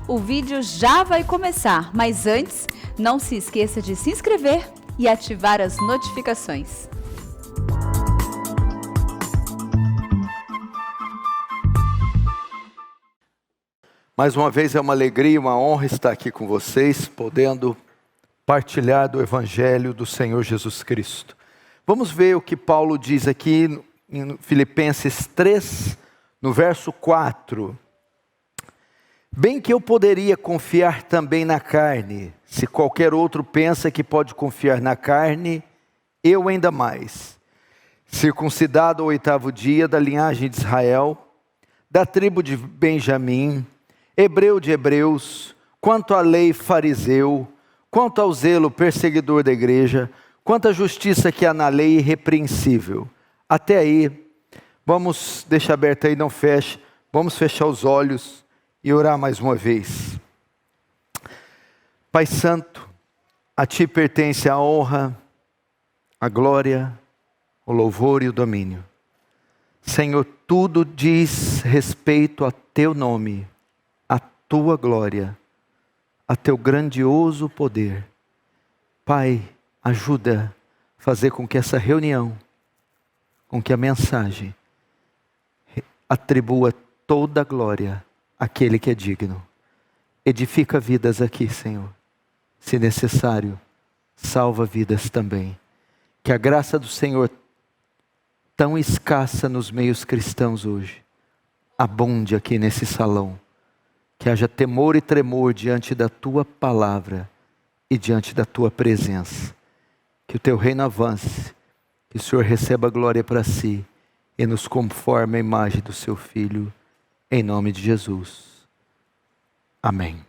O vídeo já vai começar, mas antes, não se esqueça de se inscrever e ativar as notificações. Mais uma vez é uma alegria e uma honra estar aqui com vocês, podendo partilhar do Evangelho do Senhor Jesus Cristo. Vamos ver o que Paulo diz aqui em Filipenses 3, no verso 4. Bem que eu poderia confiar também na carne, se qualquer outro pensa que pode confiar na carne, eu ainda mais. Circuncidado ao 8º dia da linhagem de Israel, da tribo de Benjamim, hebreu de hebreus, quanto à lei fariseu, quanto ao zelo perseguidor da igreja, quanto à justiça que há na lei irrepreensível. Até aí, vamos deixar aberto aí, não feche, vamos fechar os olhos e orar mais uma vez. Pai Santo, a Ti pertence a honra, a glória, o louvor e o domínio. Senhor, tudo diz respeito a Teu nome, a Tua glória, a Teu grandioso poder. Pai, ajuda a fazer com que essa reunião, com que a mensagem atribua toda a glória àquele que é digno. Edifica vidas aqui, Senhor. Se necessário, salva vidas também. Que a graça do Senhor, tão escassa nos meios cristãos hoje, abunde aqui nesse salão. Que haja temor e tremor diante da Tua palavra e diante da Tua presença. Que o Teu reino avance, que o Senhor receba glória para si e nos conforme a imagem do Seu Filho, em nome de Jesus. Amém.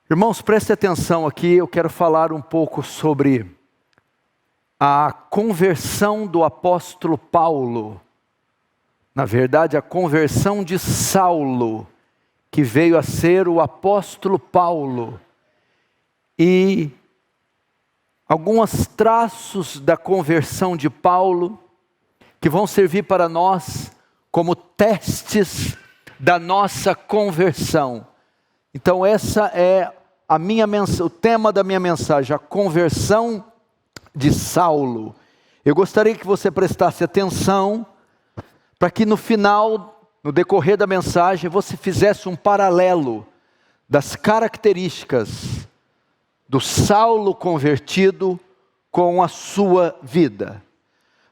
Irmãos, prestem atenção aqui, eu quero falar um pouco sobre a conversão do apóstolo Paulo. Na verdade, a conversão de Saulo, que veio a ser o apóstolo Paulo. E alguns traços da conversão de Paulo, que vão servir para nós como testes da nossa conversão. Então essa é o tema da minha mensagem, a conversão de Saulo. Eu gostaria que você prestasse atenção, para que no final, no decorrer da mensagem, você fizesse um paralelo das características do Saulo convertido com a sua vida.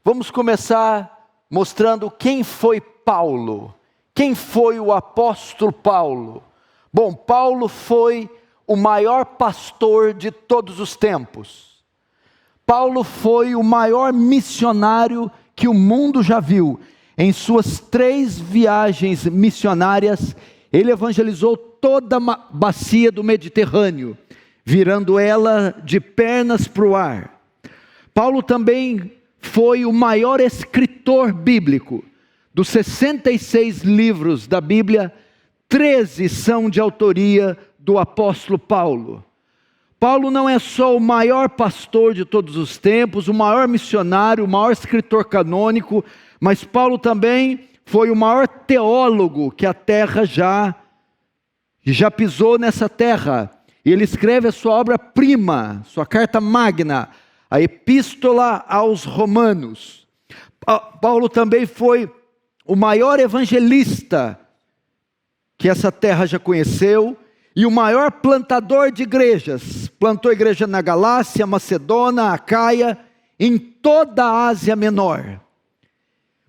Vamos começar mostrando quem foi Paulo. Quem foi o apóstolo Paulo? Bom, Paulo foi o maior pastor de todos os tempos. Paulo foi o maior missionário que o mundo já viu. Em suas 3 viagens missionárias, ele evangelizou toda a bacia do Mediterrâneo, virando ela de pernas para o ar. Paulo também foi o maior escritor bíblico. Dos 66 livros da Bíblia, 13 são de autoria do apóstolo Paulo. Paulo não é só o maior pastor de todos os tempos, o maior missionário, o maior escritor canônico, mas Paulo também foi o maior teólogo que a terra já pisou nessa terra. E ele escreve a sua obra-prima, sua carta magna, a Epístola aos Romanos. Paulo também foi o maior evangelista que essa terra já conheceu e o maior plantador de igrejas. Plantou igreja na Galácia, Macedônia, Acaia, em toda a Ásia Menor.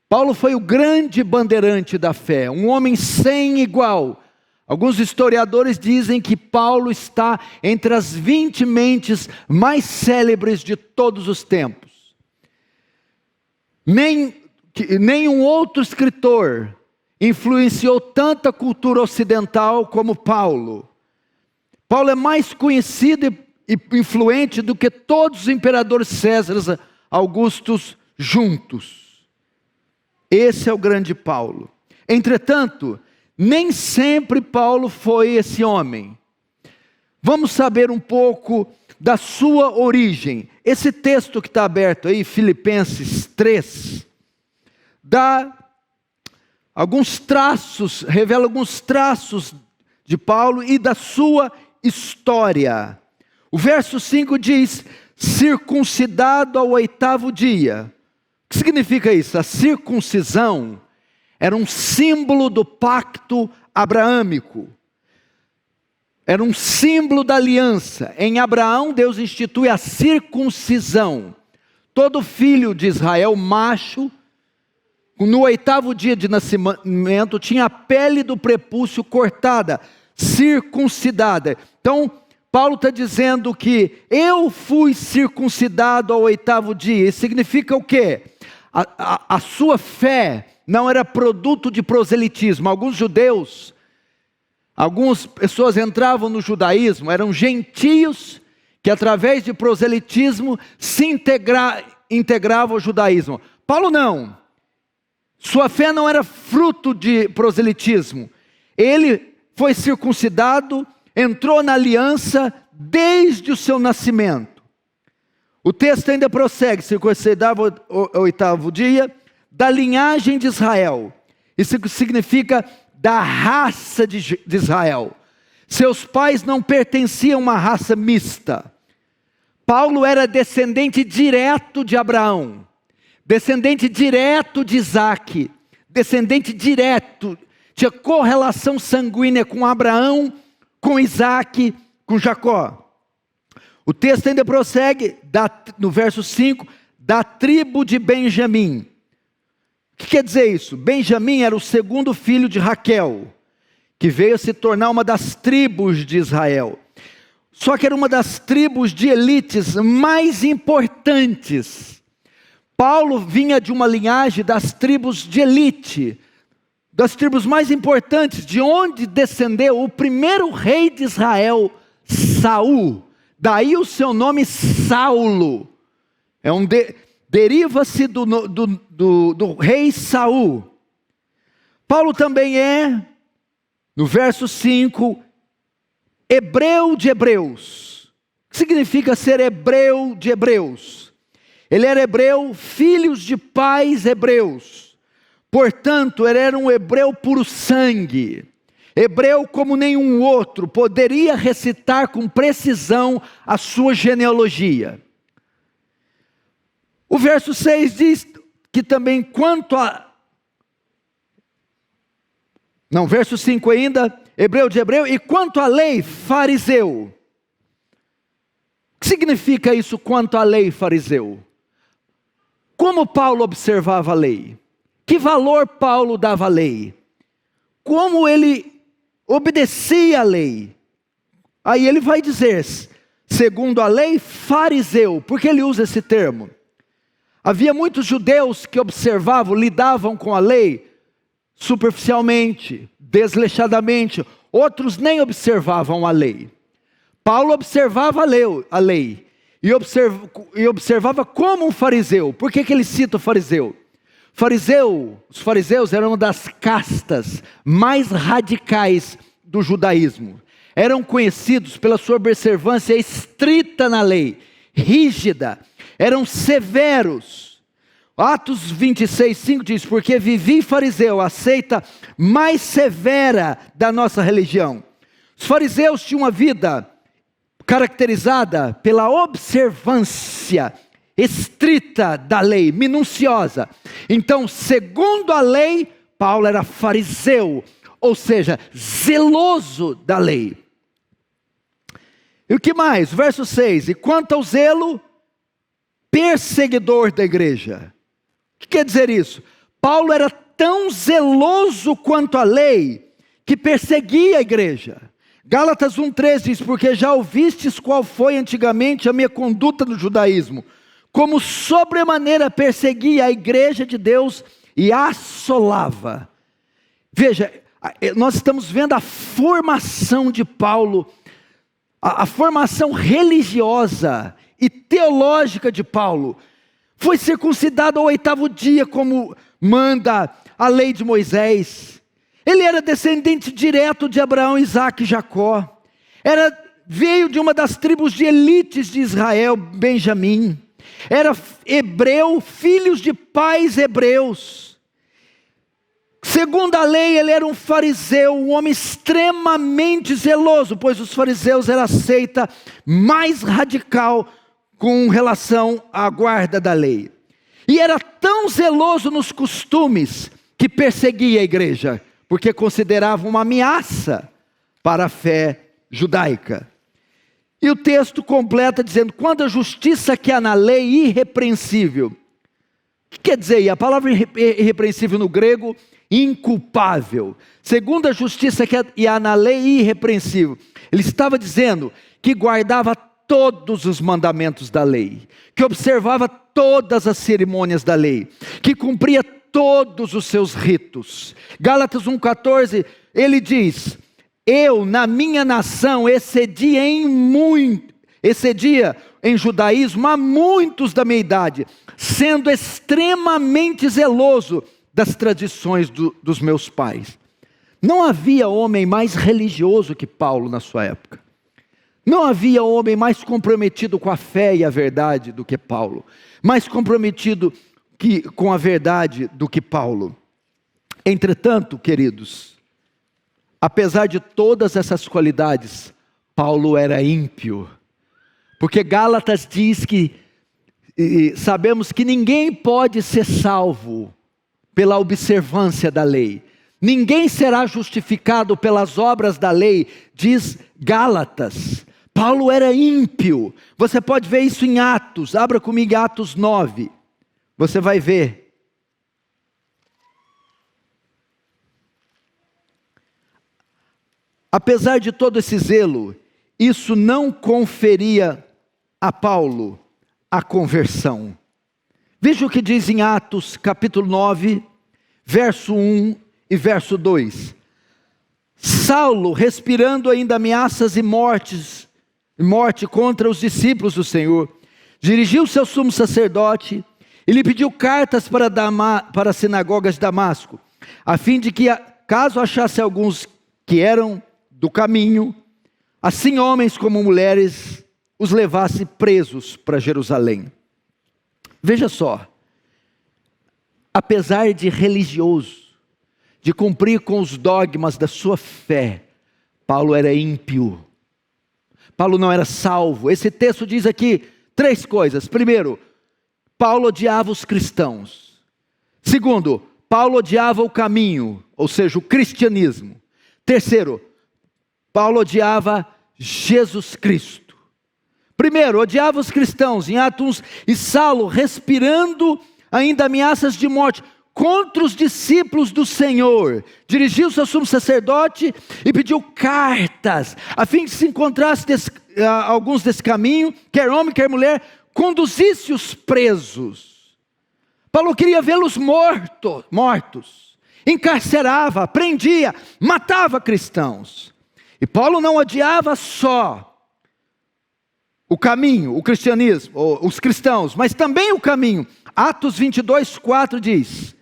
Paulo foi o grande bandeirante da fé, um homem sem igual. Alguns historiadores dizem que Paulo está entre as 20 mentes mais célebres de todos os tempos. Nenhum outro escritor influenciou tanta cultura ocidental como Paulo. Paulo é mais conhecido e influente do que todos os imperadores Césares Augustos juntos. Esse é o grande Paulo. Entretanto, nem sempre Paulo foi esse homem. Vamos saber um pouco da sua origem. Esse texto que está aberto aí, Filipenses 3, dá alguns traços, revela alguns traços de Paulo e da sua história. O verso 5 diz: circuncidado ao 8º dia. O que significa isso? A circuncisão era um símbolo do pacto abraâmico. Era um símbolo da aliança. Em Abraão, Deus institui a circuncisão. Todo filho de Israel, macho, no 8º dia de nascimento, tinha a pele do prepúcio cortada, circuncidada. Então, Paulo está dizendo que eu fui circuncidado ao 8º dia. Isso significa o quê? A sua fé não era produto de proselitismo. Algumas pessoas entravam no judaísmo, eram gentios que através de proselitismo se integravam ao judaísmo. Paulo não. Sua fé não era fruto de proselitismo. Ele foi circuncidado, entrou na aliança desde o seu nascimento. O texto ainda prossegue: circuncidado ao 8º dia, da linhagem de Israel. Isso significa da raça de Israel. Seus pais não pertenciam a uma raça mista. Paulo era descendente direto de Abraão, descendente direto de Isaac, descendente direto, tinha correlação sanguínea com Abraão, com Isaac, com Jacó. O texto ainda prossegue, no verso 5, da tribo de Benjamim. O que quer dizer isso? Benjamim era o 2º filho de Raquel, que veio a se tornar uma das tribos de Israel. Só que era uma das tribos de elites mais importantes. Paulo vinha de uma linhagem das tribos de elite, das tribos mais importantes, de onde descendeu o primeiro rei de Israel, Saul. Daí o seu nome Saulo. Deriva-se do rei Saul. Paulo também é, no verso 5, hebreu de hebreus. O que significa ser hebreu de hebreus? Ele era hebreu, filhos de pais hebreus. Portanto, ele era um hebreu puro sangue. Hebreu como nenhum outro, poderia recitar com precisão a sua genealogia. O verso 6 diz que também verso 5 ainda, hebreu de hebreu, e quanto à lei, fariseu. O que significa isso, quanto à lei, fariseu? Como Paulo observava a lei? Que valor Paulo dava à lei? Como ele obedecia à lei? Aí ele vai dizer, segundo a lei, fariseu. Por que ele usa esse termo? Havia muitos judeus que observavam, lidavam com a lei superficialmente, desleixadamente. Outros nem observavam a lei. Paulo observava a lei e observava como um fariseu. Por que ele cita o fariseu? Os fariseus eram uma das castas mais radicais do judaísmo. Eram conhecidos pela sua observância estrita na lei, rígida. Eram severos. Atos 26:5 diz: porque vivi fariseu, a seita mais severa da nossa religião. Os fariseus tinham uma vida caracterizada pela observância estrita da lei, minuciosa. Então, segundo a lei, Paulo era fariseu, ou seja, zeloso da lei. E o que mais? Verso 6, e quanto ao zelo, perseguidor da igreja. O que quer dizer isso? Paulo era tão zeloso quanto a lei, que perseguia a igreja. Gálatas 1:3 diz: porque já ouvistes qual foi antigamente a minha conduta no judaísmo, como sobremaneira perseguia a igreja de Deus e assolava. Veja, nós estamos vendo a formação de Paulo, a formação religiosa e teológica de Paulo. Foi circuncidado ao 8º dia, como manda a lei de Moisés. Ele era descendente direto de Abraão, Isaac e Jacó. Veio de uma das tribos de elites de Israel, Benjamim. Era hebreu, filhos de pais hebreus. Segundo a lei, ele era um fariseu, um homem extremamente zeloso, pois os fariseus eram a seita mais radical com relação à guarda da lei. E era tão zeloso nos costumes que perseguia a igreja, porque considerava uma ameaça para a fé judaica. E o texto completa dizendo: quando a justiça que há na lei irrepreensível. O que quer dizer aí? A palavra irrepreensível no grego, inculpável. Segundo a justiça que há na lei irrepreensível. Ele estava dizendo que guardava todos os mandamentos da lei, que observava todas as cerimônias da lei, que cumpria todos os seus ritos. Gálatas 1,14, ele diz: eu na minha nação excedia em judaísmo a muitos da minha idade, sendo extremamente zeloso das tradições dos meus pais. Não havia homem mais religioso que Paulo na sua época. Não havia homem mais comprometido com a fé e a verdade do que Paulo. Mais comprometido com a verdade do que Paulo. Entretanto, queridos, apesar de todas essas qualidades, Paulo era ímpio. Porque Gálatas diz que sabemos que ninguém pode ser salvo pela observância da lei. Ninguém será justificado pelas obras da lei, diz Gálatas. Paulo era ímpio. Você pode ver isso em Atos. Abra comigo Atos 9. Você vai ver. Apesar de todo esse zelo, isso não conferia a Paulo a conversão. Veja o que diz em Atos capítulo 9, verso 1 e verso 2. Saulo, respirando ainda ameaças e morte contra os discípulos do Senhor, dirigiu-se ao sumo sacerdote e lhe pediu cartas para as sinagogas de Damasco, a fim de que, caso achasse alguns que eram do caminho, assim homens como mulheres, os levasse presos para Jerusalém. Veja só, apesar de religioso, de cumprir com os dogmas da sua fé, Paulo era ímpio. Paulo não era salvo. Esse texto diz aqui 3 coisas. Primeiro, Paulo odiava os cristãos. Segundo, Paulo odiava o caminho, ou seja, o cristianismo. Terceiro, Paulo odiava Jesus Cristo. Primeiro, odiava os cristãos, em Atos 1, e Saulo, respirando ainda ameaças de morte contra os discípulos do Senhor, dirigiu-se ao sumo sacerdote e pediu cartas, a fim que se encontrasse alguns desse caminho, quer homem, quer mulher, conduzisse os presos. Paulo queria vê-los mortos, encarcerava, prendia, matava cristãos. E Paulo não odiava só o caminho, o cristianismo, os cristãos, mas também o caminho. Atos 22, 4 diz: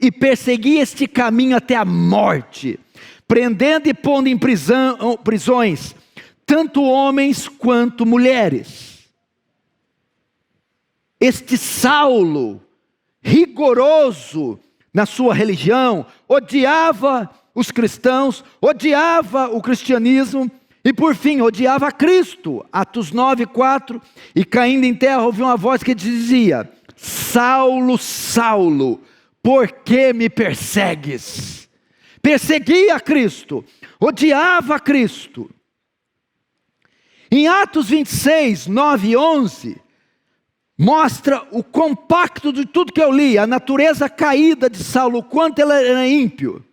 e perseguia este caminho até a morte, prendendo e pondo em prisões, tanto homens quanto mulheres. Este Saulo, rigoroso na sua religião, odiava os cristãos, odiava o cristianismo, e por fim, odiava a Cristo. Atos 9, 4, e caindo em terra, ouviu uma voz que dizia: Saulo, Saulo, por que me persegues? Perseguia a Cristo, odiava a Cristo. Em Atos 26, 9 e 11, mostra o compacto de tudo que eu li, a natureza caída de Saulo, o quanto ele era ímpio.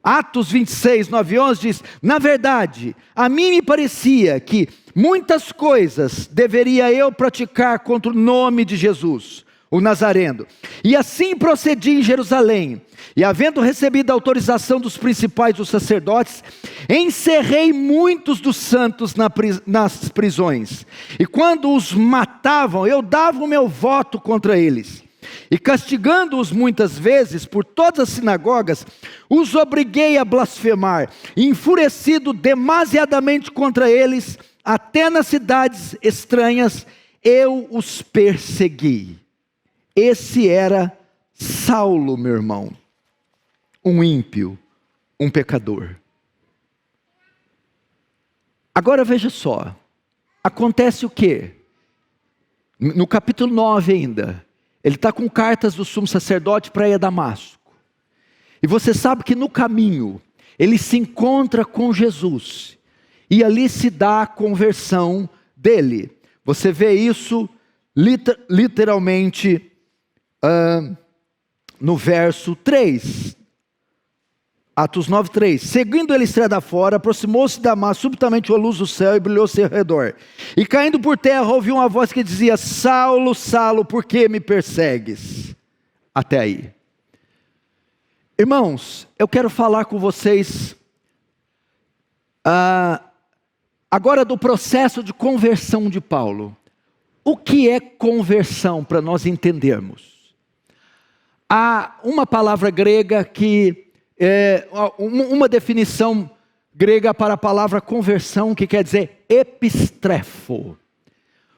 Atos 26, 9 e 11 diz: na verdade, a mim me parecia que muitas coisas deveria eu praticar contra o nome de Jesus, o Nazareno. E assim procedi em Jerusalém, e havendo recebido a autorização dos principais dos sacerdotes, encerrei muitos dos santos nas prisões. E quando os matavam, eu dava o meu voto contra eles. E castigando-os muitas vezes por todas as sinagogas, os obriguei a blasfemar, e enfurecido demasiadamente contra eles, até nas cidades estranhas, eu os persegui. Esse era Saulo, meu irmão. um ímpio, um pecador. Agora veja só, acontece o quê? No capítulo 9 ainda, ele está com cartas do sumo sacerdote para ir a Damasco. E você sabe que no caminho, ele se encontra com Jesus. E ali se dá a conversão dele. Você vê isso literalmente no verso 3. Atos 9, 3. Seguindo ele estrada fora, aproximou-se de Damasco, subitamente a luz do céu e brilhou ao seu redor. E caindo por terra, ouviu uma voz que dizia: Saulo, Saulo, por que me persegues? Até aí. Irmãos, eu quero falar com vocês agora do processo de conversão de Paulo. O que é conversão, para nós entendermos? Há uma palavra grega que uma definição grega para a palavra conversão, que quer dizer epistrefo.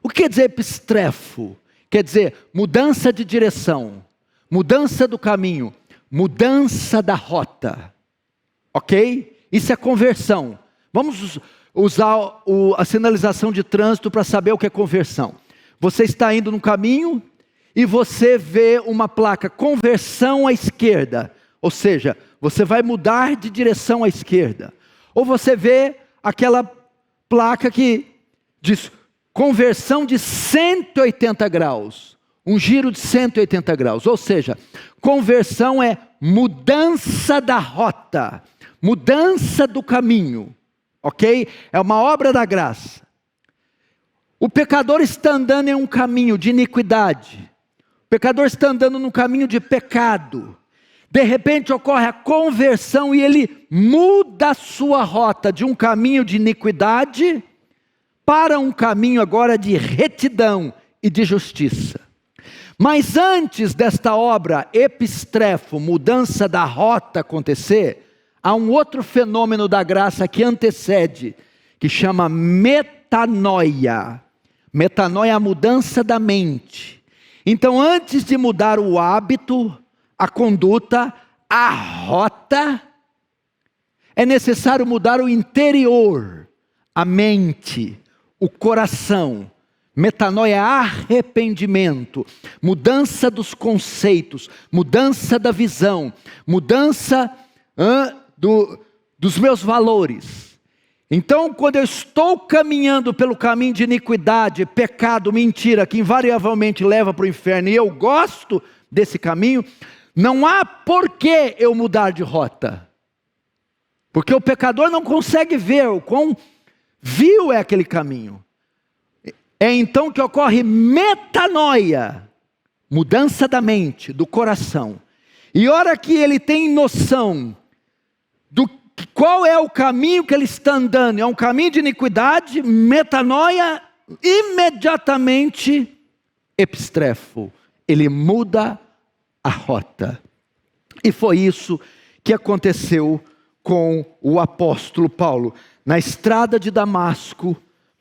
O que quer dizer epistrefo? Quer dizer mudança de direção, mudança do caminho, mudança da rota. Ok? Isso é conversão. Vamos usar a sinalização de trânsito para saber o que é conversão. Você está indo no caminho e você vê uma placa conversão à esquerda. Ou seja, você vai mudar de direção à esquerda. Ou você vê aquela placa que diz conversão de 180 graus. Um giro de 180 graus. Ou seja, conversão é mudança da rota. Mudança do caminho. Ok? É uma obra da graça. O pecador está andando em um caminho de iniquidade. O pecador está andando num caminho de pecado. De repente ocorre a conversão e ele muda a sua rota de um caminho de iniquidade para um caminho agora de retidão e de justiça. Mas antes desta obra epistrefo, mudança da rota acontecer, há um outro fenômeno da graça que antecede, que chama metanoia. Metanoia é a mudança da mente. Então, antes de mudar o hábito, a conduta, a rota, é necessário mudar o interior, a mente, o coração. Metanoia é arrependimento, mudança dos conceitos, mudança da visão, mudança dos meus valores. Então, quando eu estou caminhando pelo caminho de iniquidade, pecado, mentira, que invariavelmente leva para o inferno, e eu gosto desse caminho, não há por que eu mudar de rota. Porque o pecador não consegue ver o quão vil é aquele caminho. É então que ocorre metanoia, mudança da mente, do coração. E hora que ele tem noção do qual é o caminho que ele está andando, é um caminho de iniquidade, metanoia, imediatamente epistrefo, ele muda a rota. E foi isso que aconteceu com o apóstolo Paulo. Na estrada de Damasco,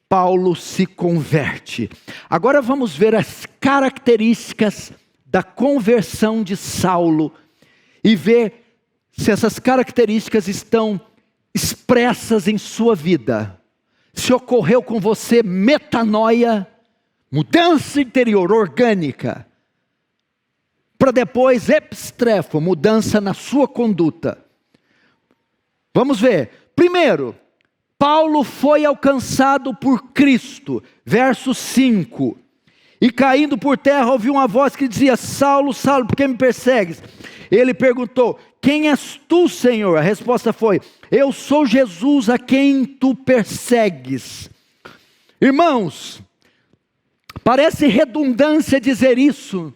Paulo se converte. Agora vamos ver as características da conversão de Saulo e ver se essas características estão expressas em sua vida. Se ocorreu com você metanoia, mudança interior, orgânica, para depois epistrefo, mudança na sua conduta. Vamos ver. Primeiro, Paulo foi alcançado por Cristo, verso 5. E caindo por terra ouviu uma voz que dizia: Saulo, Saulo, por que me persegues? Ele perguntou: quem és tu, Senhor? A resposta foi: eu sou Jesus a quem tu persegues. Irmãos, parece redundância dizer isso,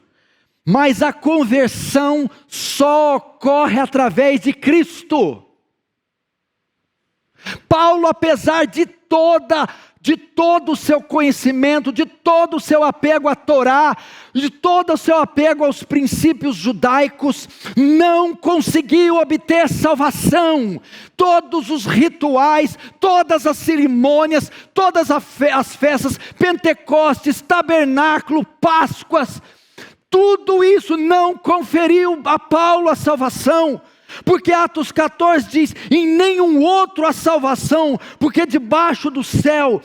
mas a conversão só ocorre através de Cristo. Paulo, apesar de todo o seu conhecimento, de todo o seu apego à Torá, de todo o seu apego aos princípios judaicos, não conseguiu obter salvação. Todos os rituais, todas as cerimônias, todas as festas, Pentecostes, tabernáculo, Páscoas, tudo isso não conferiu a Paulo a salvação. Porque Atos 14 diz: em nenhum outro há salvação, porque debaixo do céu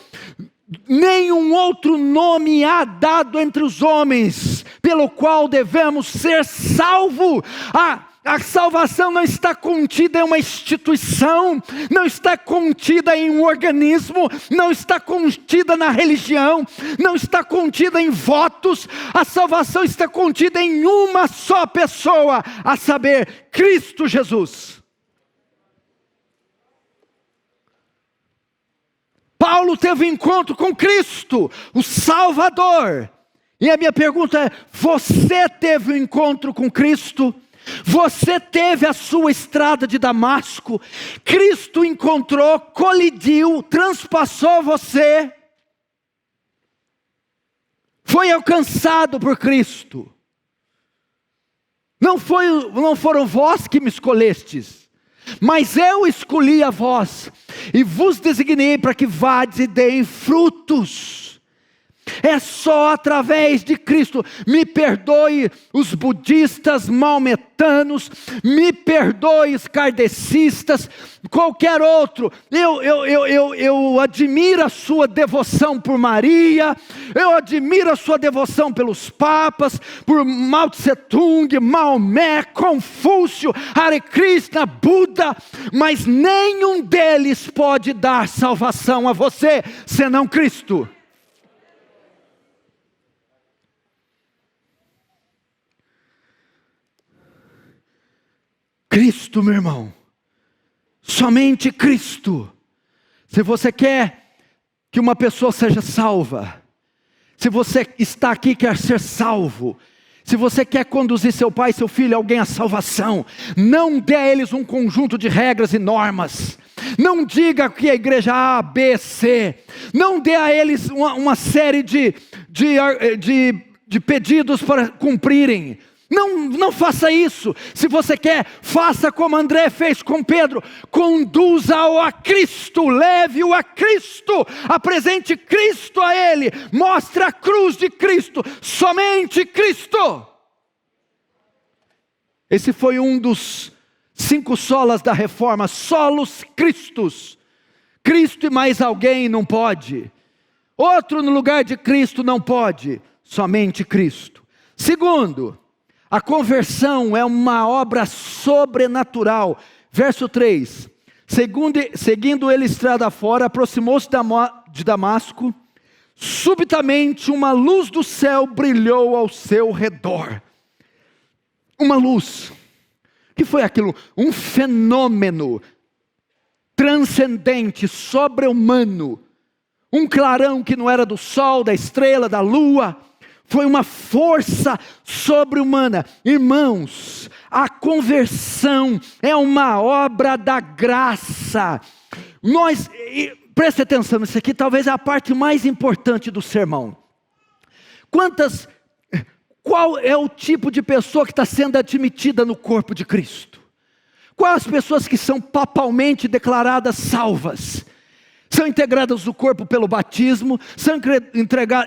nenhum outro nome há dado entre os homens, pelo qual devemos ser salvos. A salvação não está contida em uma instituição, não está contida em um organismo, não está contida na religião, não está contida em votos. A salvação está contida em uma só pessoa, a saber, Cristo Jesus. Paulo teve um encontro com Cristo, o Salvador. E a minha pergunta é: você teve um encontro com Cristo? Você teve a sua estrada de Damasco? Cristo encontrou, colidiu, transpassou você? Foi alcançado por Cristo? Não foram vós que me escolhestes, mas eu escolhi a vós, e vos designei para que vades e deem frutos. É só através de Cristo. Me perdoe os budistas maometanos, me perdoe os kardecistas, qualquer outro. Eu admiro a sua devoção por Maria, eu admiro a sua devoção pelos papas, por Mao Tse Tung, Maomé, Confúcio, Hare Krishna, Buda, mas nenhum deles pode dar salvação a você, senão Cristo. Cristo, meu irmão, somente Cristo. Se você quer que uma pessoa seja salva, se você está aqui e quer ser salvo, se você quer conduzir seu pai e seu filho, alguém à salvação, não dê a eles um conjunto de regras e normas. Não diga que a igreja A, B, C. Não dê a eles uma série de pedidos para cumprirem. Não faça isso. Se você quer, faça como André fez com Pedro. Conduza-o a Cristo, leve-o a Cristo, apresente Cristo a ele, mostre a cruz de Cristo, somente Cristo. Esse foi um dos 5 solas da reforma, solos Cristos. Cristo e mais alguém não pode. Outro no lugar de Cristo não pode, somente Cristo. Segundo, a conversão é uma obra sobrenatural. Verso 3. Seguindo ele estrada fora, aproximou-se de Damasco. Subitamente uma luz do céu brilhou ao seu redor. Uma luz. O que foi aquilo? Um fenômeno transcendente, sobre-humano. Um clarão que não era do sol, da estrela, da lua. Foi uma força sobre-humana. Irmãos, a conversão é uma obra da graça. Preste atenção, isso aqui talvez é a parte mais importante do sermão. Qual é o tipo de pessoa que está sendo admitida no corpo de Cristo? Quais as pessoas que são papalmente declaradas salvas? São integradas no corpo pelo batismo, são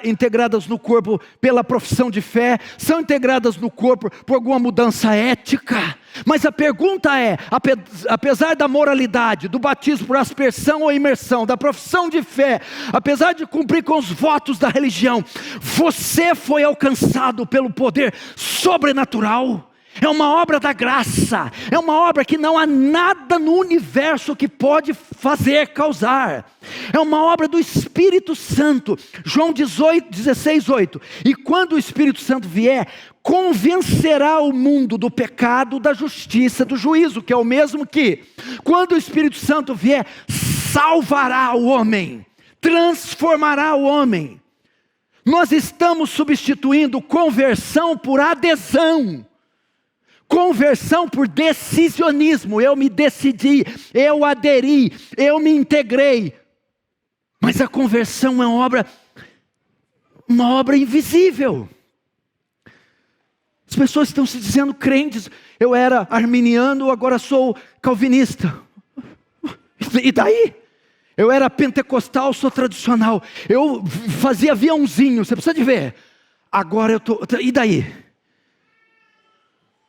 integradas no corpo pela profissão de fé, são integradas no corpo por alguma mudança ética. Mas a pergunta é, apesar da moralidade, do batismo por aspersão ou imersão, da profissão de fé, apesar de cumprir com os votos da religião, você foi alcançado pelo poder sobrenatural? É uma obra da graça, é uma obra que não há nada no universo que pode causar. É uma obra do Espírito Santo. João 16:8. E quando o Espírito Santo vier, convencerá o mundo do pecado, da justiça, do juízo, que é o mesmo que, quando o Espírito Santo vier, salvará o homem, transformará o homem. Nós estamos substituindo conversão por adesão. Conversão por decisionismo. Eu me decidi, eu aderi, eu me integrei. Mas a conversão é uma obra invisível. As pessoas estão se dizendo crentes. Eu era arminiano, agora sou calvinista. E daí? Eu era pentecostal, sou tradicional. Eu fazia aviãozinho, você precisa de ver. Agora eu estou... E daí?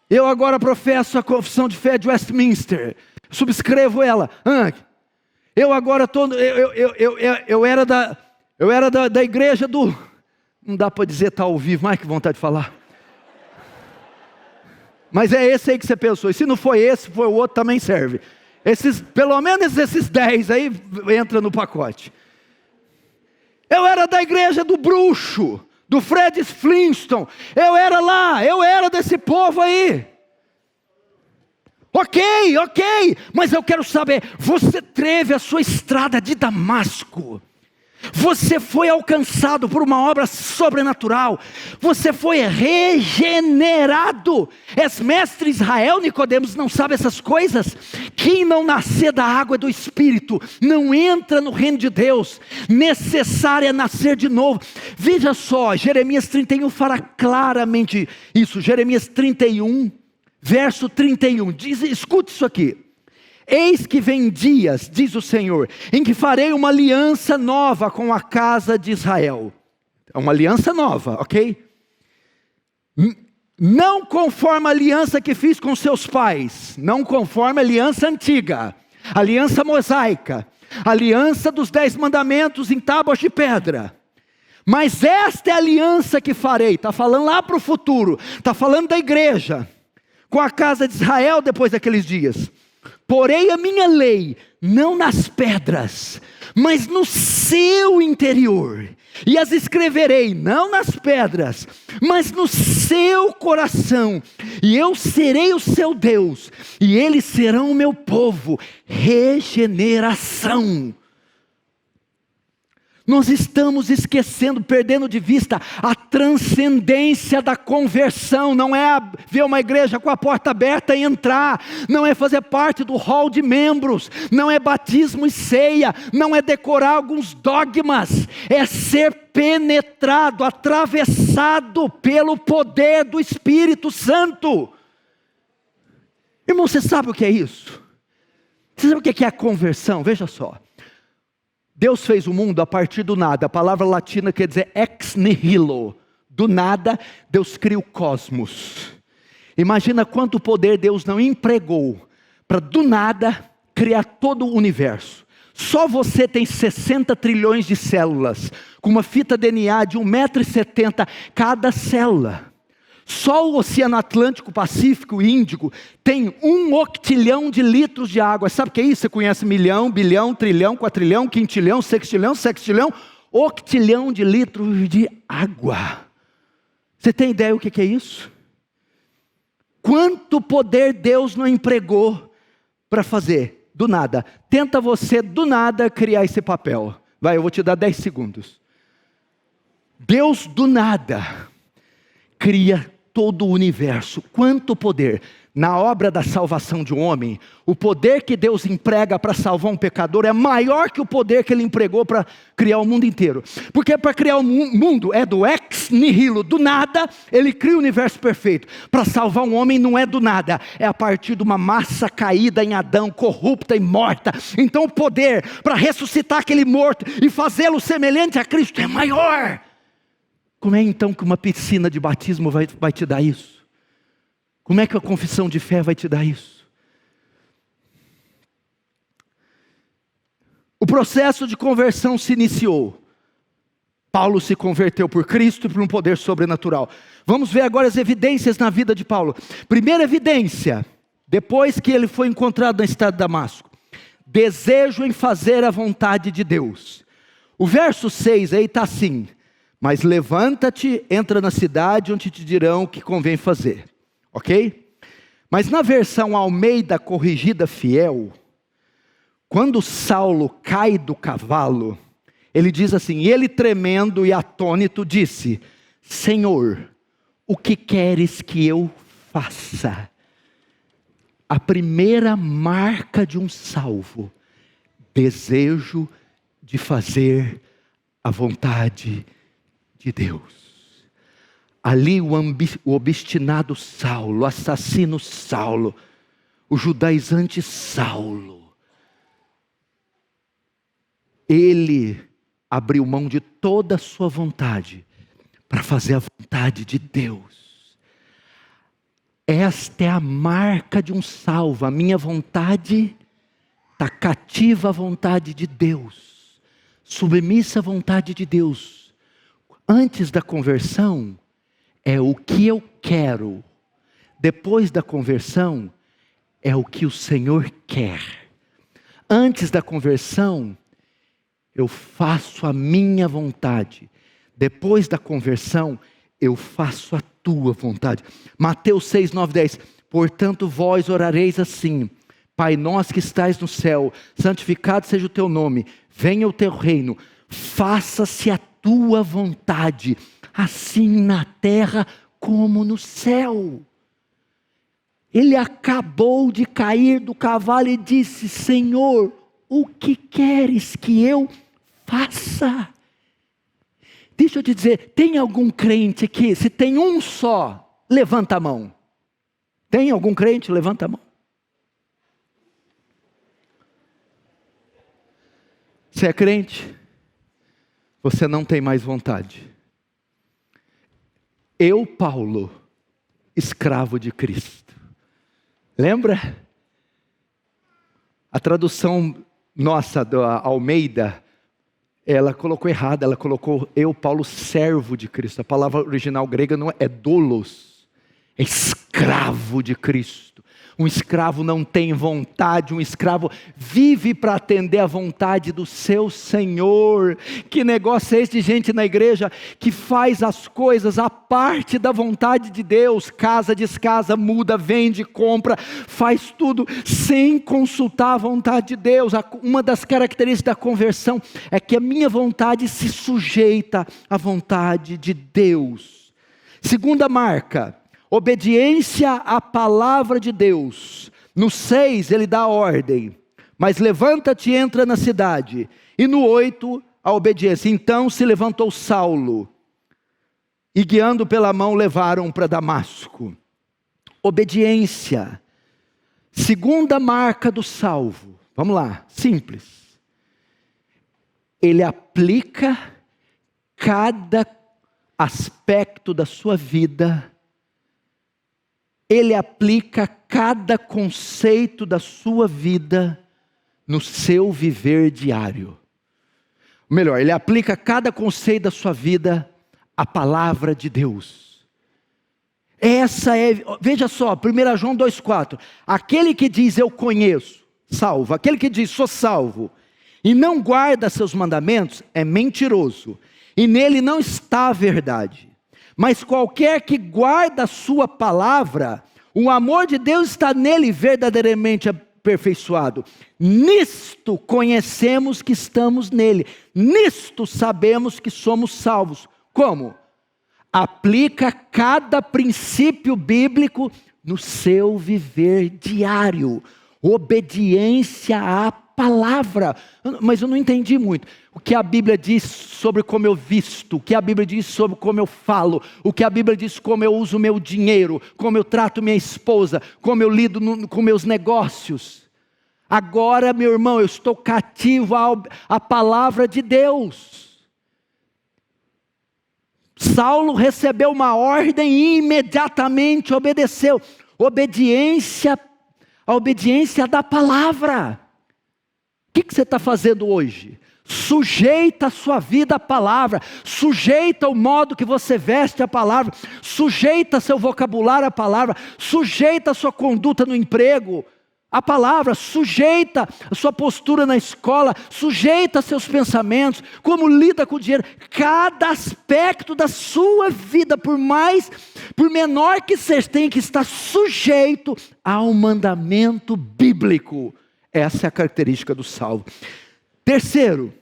Eu agora professo a confissão de fé de Westminster. Subscrevo ela. Eu agora estou... Eu era da igreja do... Não dá para dizer tá ao vivo, mas que vontade de falar. Mas é esse aí que você pensou. E se não foi esse, foi o outro, também serve. Pelo menos esses 10 aí entra no pacote. Eu era da igreja do bruxo, do Fred Flintstone. Eu era desse povo aí. Ok, mas eu quero saber, você teve a sua estrada de Damasco. Você foi alcançado por uma obra sobrenatural. Você foi regenerado. És mestre Israel, Nicodemos, não sabe essas coisas? Quem não nascer da água e do Espírito, não entra no reino de Deus. Necessário é nascer de novo. Veja só, Jeremias 31 fala claramente isso. Jeremias 31, verso 31. Escute isso aqui. Eis que vem dias, diz o Senhor, em que farei uma aliança nova com a casa de Israel. É uma aliança nova, ok? Não conforme a aliança que fiz com seus pais, não conforme a aliança antiga, aliança mosaica, aliança dos 10 mandamentos em tábuas de pedra. Mas esta é a aliança que farei, está falando lá para o futuro, está falando da igreja, com a casa de Israel depois daqueles dias. Porei a minha lei, não nas pedras, mas no seu interior. E as escreverei, não nas pedras, mas no seu coração. E eu serei o seu Deus, e eles serão o meu povo. Regeneração. Nós estamos esquecendo, perdendo de vista a transcendência da conversão. Não é ver uma igreja com a porta aberta e entrar. Não é fazer parte do hall de membros. Não é batismo e ceia. Não é decorar alguns dogmas. É ser penetrado, atravessado pelo poder do Espírito Santo. Irmão, você sabe o que é isso? Você sabe o que é a conversão? Veja só. Deus fez o mundo a partir do nada. A palavra latina quer dizer ex nihilo. Do nada, Deus cria o cosmos. Imagina quanto poder Deus não empregou para do nada criar todo o universo. Só você tem 60 trilhões de células, com uma fita DNA de 1,70 m cada célula. Só o Oceano Atlântico, Pacífico e Índico tem 1 octilhão de litros de água. Sabe o que é isso? Você conhece milhão, bilhão, trilhão, quatrilhão, quintilhão, sextilhão, octilhão de litros de água. Você tem ideia o que é isso? Quanto poder Deus não empregou para fazer? Do nada. Tenta você do nada criar esse papel. Vai, eu vou te dar 10 segundos. Deus do nada cria todo o universo. Quanto poder! Na obra da salvação de um homem, o poder que Deus emprega para salvar um pecador é maior que o poder que Ele empregou para criar o mundo inteiro. Porque para criar o mundo é do ex nihilo, do nada, Ele cria o universo perfeito. Para salvar um homem não é do nada, é a partir de uma massa caída em Adão, corrupta e morta. Então o poder para ressuscitar aquele morto e fazê-lo semelhante a Cristo é maior. Como é então que uma piscina de batismo vai te dar isso? Como é que a confissão de fé vai te dar isso? O processo de conversão se iniciou. Paulo se converteu por Cristo e por um poder sobrenatural. Vamos ver agora as evidências na vida de Paulo. Primeira evidência, depois que ele foi encontrado na estrada de Damasco. Desejo em fazer a vontade de Deus. O verso 6 aí está assim: mas levanta-te, entra na cidade onde te dirão o que convém fazer. Ok? Mas na versão Almeida Corrigida Fiel, quando Saulo cai do cavalo, ele diz assim: ele tremendo e atônito disse: Senhor, o que queres que eu faça? A primeira marca de um salvo: desejo de fazer a vontade de Deus. Ali o obstinado Saulo, o assassino Saulo, o judaizante Saulo, ele abriu mão de toda a sua vontade para fazer a vontade de Deus. Esta é a marca de um salvo. A minha vontade está cativa à vontade de Deus, submissa à vontade de Deus. Antes da conversão, é o que eu quero. Depois da conversão, é o que o Senhor quer. Antes da conversão, eu faço a minha vontade. Depois da conversão, eu faço a tua vontade. Mateus 6, 9, 10. Portanto, vós orareis assim: Pai nosso que estais no céu, santificado seja o teu nome, venha o teu reino, faça-se a tua vontade, assim na terra como no céu. Ele acabou de cair do cavalo e disse: Senhor, o que queres que eu faça? Deixa eu te dizer, tem algum crente aqui? Se tem um só, levanta a mão. Tem algum crente? Levanta a mão. Se é crente, você não tem mais vontade. Eu, Paulo, escravo de Cristo. Lembra? A tradução nossa da Almeida, ela colocou errado, ela colocou eu, Paulo, servo de Cristo. A palavra original grega não é doulos, é escravo de Cristo. Um escravo não tem vontade, um escravo vive para atender a vontade do seu Senhor. Que negócio é esse de gente na igreja que faz as coisas a parte da vontade de Deus? Casa, descasa, muda, vende, compra, faz tudo sem consultar a vontade de Deus. Uma das características da conversão é que a minha vontade se sujeita à vontade de Deus. Segunda marca: obediência à palavra de Deus. No 6 ele dá a ordem: mas levanta-te e entra na cidade. E no 8 a obediência. Então se levantou Saulo, e guiando pela mão levaram para Damasco. Obediência. Segunda marca do salvo. Vamos lá, simples. Ele aplica cada aspecto da sua vida. Ele aplica cada conceito da sua vida no seu viver diário. Melhor, ele aplica cada conceito da sua vida à palavra de Deus. Essa é, veja só, 1 João 2,4. Aquele que diz eu conheço, salvo. Aquele que diz sou salvo e não guarda seus mandamentos é mentiroso, e nele não está a verdade. Mas qualquer que guarda a sua palavra, o amor de Deus está nele verdadeiramente aperfeiçoado. Nisto conhecemos que estamos nele. Nisto sabemos que somos salvos. Como? Aplica cada princípio bíblico no seu viver diário. Obediência à palavra. Mas eu não entendi muito. O que a Bíblia diz sobre como eu visto, o que a Bíblia diz sobre como eu falo, o que a Bíblia diz como eu uso meu dinheiro, como eu trato minha esposa, como eu lido com meus negócios. Agora, meu irmão, eu estou cativo à palavra de Deus. Saulo recebeu uma ordem e imediatamente obedeceu. A obediência da palavra. O que você está fazendo hoje? Sujeita a sua vida à palavra, sujeita o modo que você veste a palavra, sujeita seu vocabulário à palavra, sujeita a sua conduta no emprego à palavra, sujeita a sua postura na escola, sujeita seus pensamentos, como lida com o dinheiro, cada aspecto da sua vida, por menor que seja, tem que estar sujeito ao mandamento bíblico. Essa é a característica do salvo. Terceiro,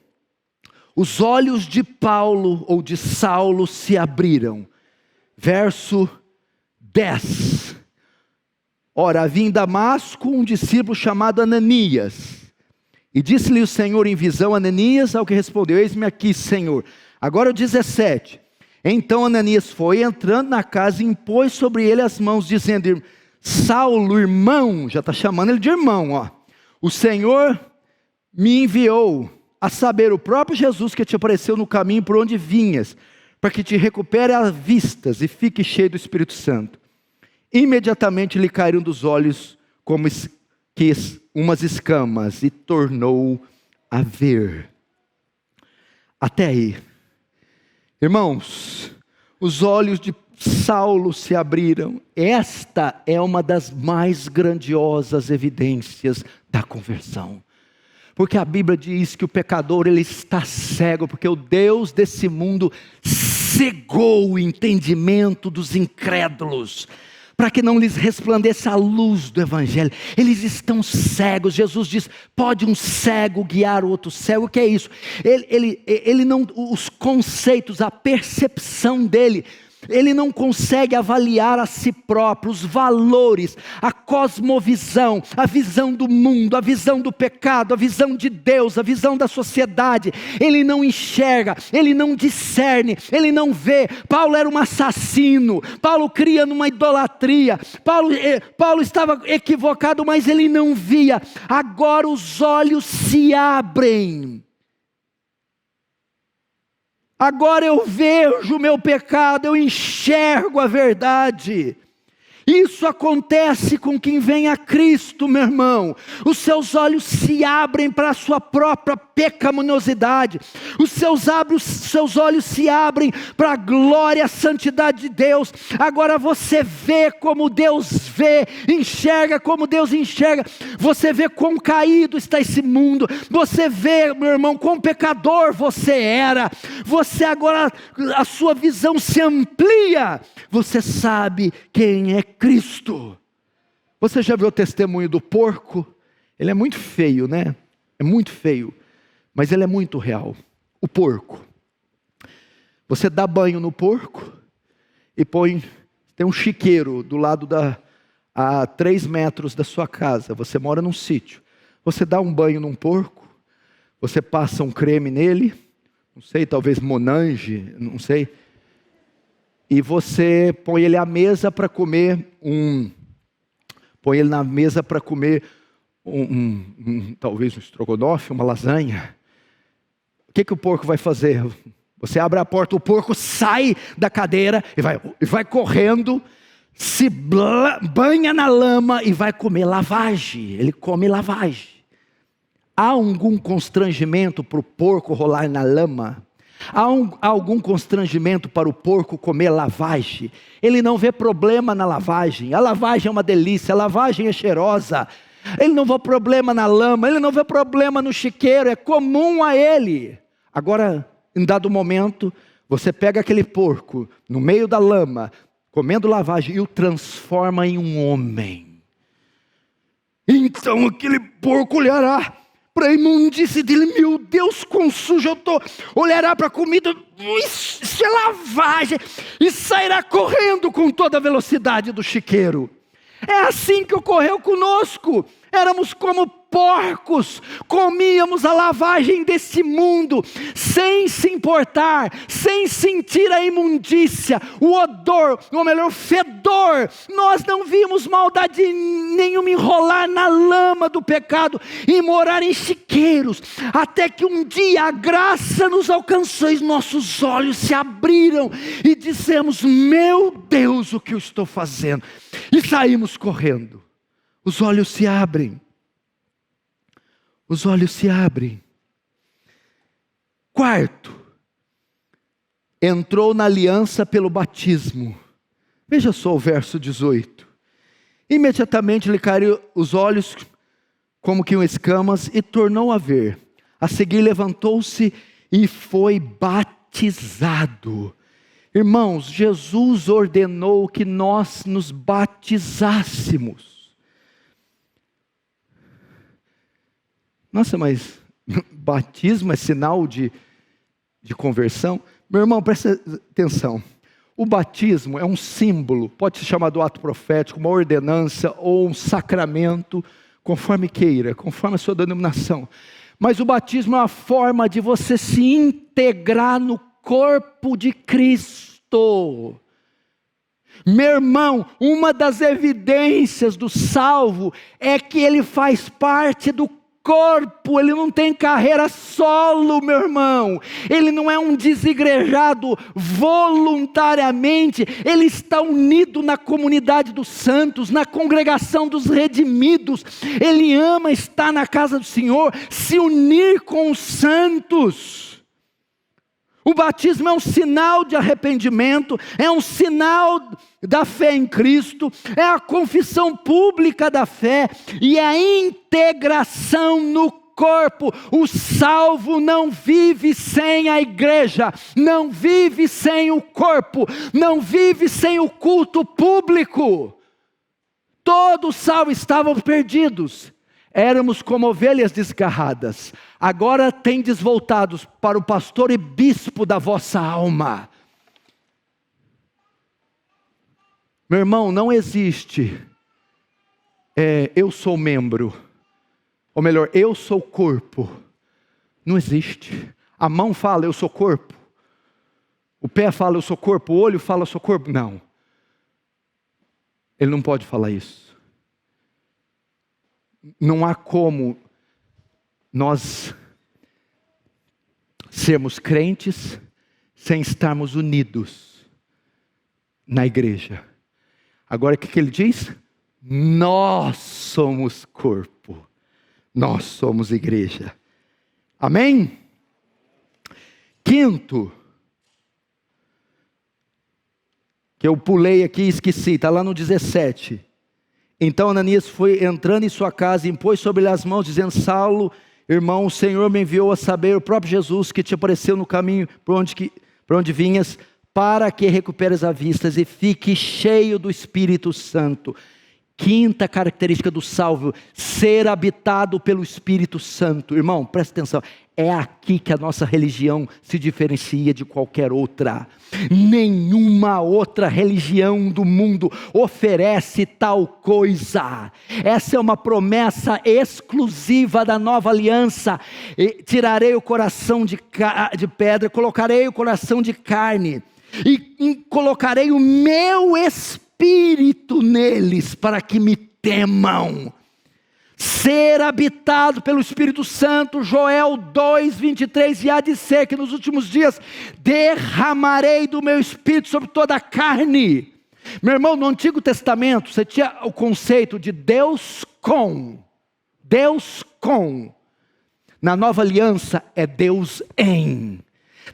os olhos de Paulo ou de Saulo se abriram. Verso 10. Ora, havia em Damasco um discípulo chamado Ananias. E disse-lhe o Senhor em visão: Ananias, ao que respondeu: eis-me aqui, Senhor. Agora o 17. Então Ananias foi, entrando na casa, e impôs sobre ele as mãos, dizendo: Saulo, irmão, já está chamando ele de irmão, ó. O Senhor me enviou, a saber, o próprio Jesus que te apareceu no caminho por onde vinhas, para que te recupere as vistas e fique cheio do Espírito Santo. Imediatamente lhe caíram dos olhos como que umas escamas, e tornou a ver. Até aí. Irmãos, os olhos de Saulo se abriram. Esta é uma das mais grandiosas evidências da conversão. Porque a Bíblia diz que o pecador, ele está cego, porque o Deus desse mundo cegou o entendimento dos incrédulos, para que não lhes resplandeça a luz do Evangelho. Eles estão cegos. Jesus diz: pode um cego guiar o outro cego? O que é isso? Ele não, os conceitos, a percepção dele, ele não consegue avaliar a si próprio, os valores, a cosmovisão, a visão do mundo, a visão do pecado, a visão de Deus, a visão da sociedade. Ele não enxerga, ele não discerne, ele não vê. Paulo era um assassino, Paulo cria numa idolatria, Paulo estava equivocado, mas ele não via. Agora os olhos se abrem. Agora eu vejo o meu pecado, eu enxergo a verdade. Isso acontece com quem vem a Cristo, meu irmão. Os seus olhos se abrem para a sua própria pecaminosidade. Os seus olhos se abrem para a glória, a santidade de Deus. Agora você vê como Deus vê, enxerga como Deus enxerga. Você vê quão caído está esse mundo. Você vê, meu irmão, quão pecador você era. Você agora, a sua visão se amplia. Você sabe quem é Cristo. Você já viu o testemunho do porco? Ele é muito feio, né? É muito feio, mas ele é muito real. O porco. Você dá banho no porco e tem um chiqueiro do lado a 3 metros da sua casa. Você mora num sítio. Você dá um banho num porco, você passa um creme nele, não sei, talvez Monange, não sei. E você põe ele à mesa para comer talvez um estrogonofe, uma lasanha. O que o porco vai fazer? Você abre a porta, o porco sai da cadeira e vai correndo, se banha na lama e vai comer lavagem. Ele come lavagem. Há algum constrangimento para o porco rolar na lama? Há algum constrangimento para o porco comer lavagem? Ele não vê problema na lavagem. A lavagem é uma delícia, a lavagem é cheirosa. Ele não vê problema na lama, ele não vê problema no chiqueiro, é comum a ele. Agora, em dado momento, você pega aquele porco no meio da lama, comendo lavagem, e o transforma em um homem. Então aquele porco olhará para a imundície dele: meu Deus, quão sujo eu estou. Olhará para a comida: isso é lavagem. E sairá correndo com toda a velocidade do chiqueiro. É assim que ocorreu conosco. Éramos como porcos, comíamos a lavagem desse mundo, sem se importar, sem sentir a imundícia, o odor, ou melhor, o fedor. Nós não vimos maldade nenhuma enrolar na lama do pecado e morar em chiqueiros, até que um dia a graça nos alcançou e nossos olhos se abriram e dissemos: meu Deus, o que eu estou fazendo? E saímos correndo. Os olhos se abrem. Os olhos se abrem. Quarto, entrou na aliança pelo batismo. Veja só o verso 18. Imediatamente lhe caíram os olhos como que escamas e tornou a ver. A seguir levantou-se e foi batizado. Irmãos, Jesus ordenou que nós nos batizássemos. Nossa, mas batismo é sinal de conversão? Meu irmão, presta atenção. O batismo é um símbolo, pode ser chamado ato profético, uma ordenança ou um sacramento, conforme queira, conforme a sua denominação. Mas o batismo é uma forma de você se integrar no corpo de Cristo. Meu irmão, uma das evidências do salvo é que ele faz parte do corpo, ele não tem carreira solo, meu irmão. Ele não é um desigrejado voluntariamente, ele está unido na comunidade dos santos, na congregação dos redimidos. Ele ama estar na casa do Senhor, se unir com os santos. O batismo é um sinal de arrependimento, é um sinal da fé em Cristo, é a confissão pública da fé e a integração no corpo. O salvo não vive sem a igreja, não vive sem o corpo, não vive sem o culto público. Todos os salvos estavam perdidos. Éramos como ovelhas desgarradas, agora tendes voltados para o pastor e bispo da vossa alma. Meu irmão, não existe, eu sou membro, ou melhor, eu sou corpo. Não existe. A mão fala, eu sou corpo. O pé fala, eu sou corpo. O olho fala, eu sou corpo. Não. Ele não pode falar isso. Não há como nós sermos crentes sem estarmos unidos na igreja. Agora o que ele diz? Nós somos corpo, nós somos igreja. Amém? Quinto, que eu pulei aqui e esqueci, está lá no 17. Então Ananias foi entrando em sua casa e impôs sobre ele as mãos, dizendo: Saulo, irmão, o Senhor me enviou a saber, o próprio Jesus que te apareceu no caminho por onde vinhas, para que recuperes a vista e fique cheio do Espírito Santo. Quinta característica do salvo: ser habitado pelo Espírito Santo. Irmão, presta atenção, é aqui que a nossa religião se diferencia de qualquer outra. Nenhuma outra religião do mundo oferece tal coisa. Essa é uma promessa exclusiva da nova aliança. Tirarei o coração de pedra, colocarei o coração de carne, e colocarei o meu espírito neles, para que me temam. Ser habitado pelo Espírito Santo, Joel 2:23, e há de ser que nos últimos dias derramarei do meu Espírito sobre toda a carne. Meu irmão, no Antigo Testamento você tinha o conceito de Deus com. Na Nova Aliança é Deus em.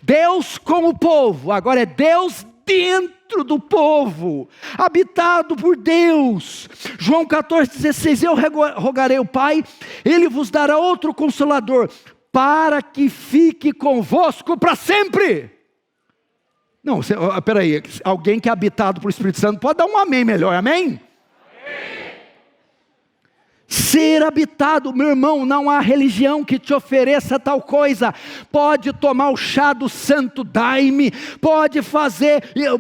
Deus com o povo, agora é Deus dentro do povo, habitado por Deus. João 14:16, eu rogarei ao Pai, Ele vos dará outro Consolador, para que fique convosco para sempre. Não, peraí, alguém que é habitado por Espírito Santo pode dar um amém melhor, amém? Ser habitado, meu irmão, não há religião que te ofereça tal coisa. Pode tomar o chá do santo daime, pode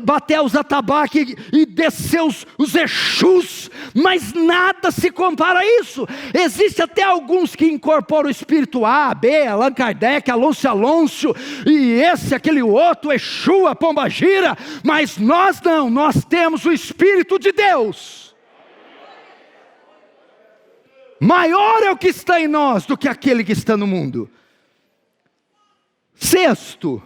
bater os atabaques e descer os exus, mas nada se compara a isso. Existe até alguns que incorporam o espírito A, B, Allan Kardec, Alonso, e aquele outro, Exu, a Pombagira, mas nós não, nós temos o Espírito de Deus. Maior é o que está em nós do que aquele que está no mundo. Sexto